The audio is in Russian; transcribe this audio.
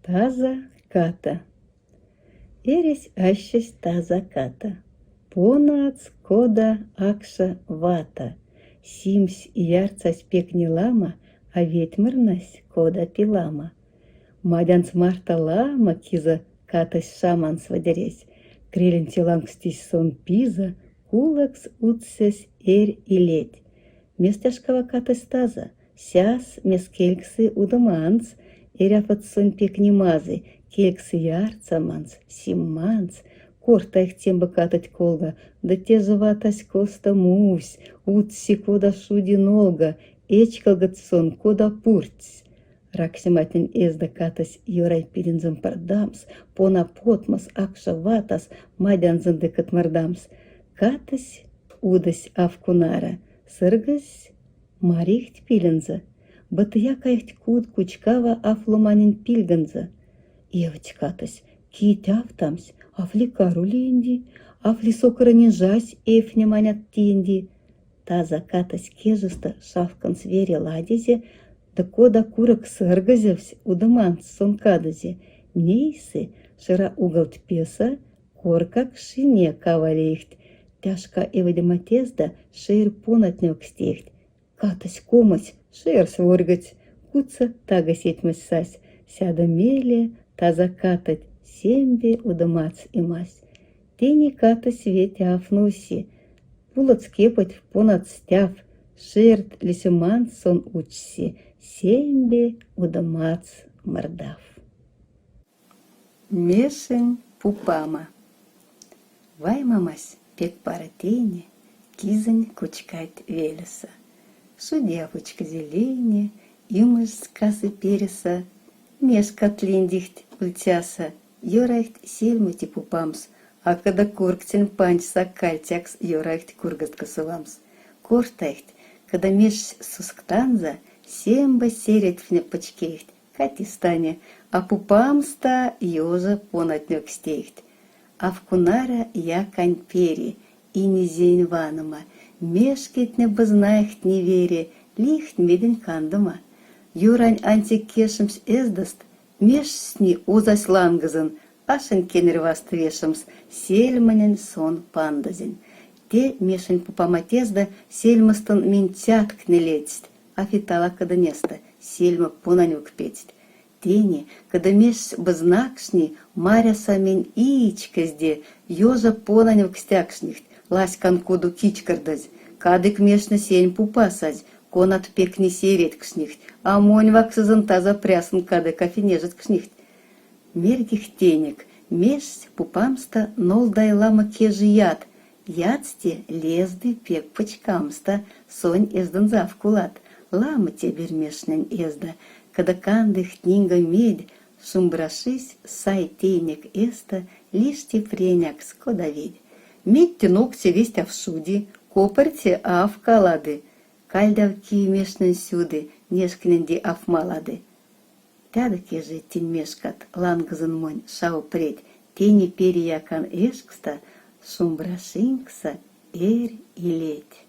Таза ката. Эресь ащась таза ката. Понац кода акша вата. Симсь ярцась пекни лама, а ветьмырнась кода пилама. Мадянц марта лама киза катась шаманс водересь. Крелен лангстись сон пиза, кулакс утсес эрь и ледь. Местяшкова катась таза, сяс мескельксы удаманц, эряфат сон пекнимазы, кельксы ярцаманц, симманц, корта их темба катать колга, да те живатась коста мусь, утси кода шуди нолга, эчкалгат сон кода пуртсь. Раксиматин эзда катась юрай пиринзам пардамс, пона потмас акша ватас, мадянзан декат мардамс. Катась удась авкунара, сыргась марихт пиленза, батыя кайхт куд кучкава афлуманин пильганза. Евать катась, кит автамс, афликару ленди, афли сокранин жась эфня манят тенди. Таза катась кежеста шавкан свере ладизе, да кода курок сыргазевсь удаманс сон кадазе. Нейсы шира уголт песа, коркак шине кавалейхт, тяжка эвадематезда шейр понатнёк стехт. Катась комась, шейр своргать, куца тага сетьмась сась, сяда меле, таза катать, сембе удамац имась. Тени катась веть афнуси, пулац кепать понад стяв, шерт лисюман сон учси, сембе удамац мордав. Мешень пупама. Ваймамась пек пара тени, кизань кучкать велеса. Шудявочка зелени, юмыш скасы переса, мешкат линдихт ультяса, йорайхт сельмати пупамс, а когда курктен панч сакальтякс йорайхт кургаст косуламс. Кортайхт, когда меж сусктанза, семба серет в непочкейхт, катистане, а пупамста йоза понатнёк стейхт. А в кунара я каньпери, и не зейн ванама, мешкет не базнайхт не вере, лихт меден кандама. Юрань антикешемс эздаст, меж сни узась лангазан, ашен кенерваст вешемс, сельманен сон пандазин. Те мешень пупаматезда сельмастан минтятк не летст, а фитала каданеста, сельма понанюк петст. Тени, когда меж базнакшни, маря самень иичказде, ёжа понанюк стякшнихт, ласькан коду кичкардазь, кадык мешна сень пупасазь, конат пекни сереткшнихт, а монь ваксызан таза прясын кадык афинежеткшнихт. Мергих тенек, меж пупамста нолдай лама кежи яд, ядсте лезды пек почкамста, сонь эздан завкулат, лама те бермешнен эзда, когда кандых тнинга медь, шумбрашись, сай тенек эста, лишь те преняк скодоведь. Медьте ногти весть авшуди, копарьте авкалады, кальдавки мешнен сюды, нешкненди афмалады. Тядаки же тень мешкат, лангазан монь, шау предь, тени переякан эшкста, шумбрашинкса, эрь и ледь.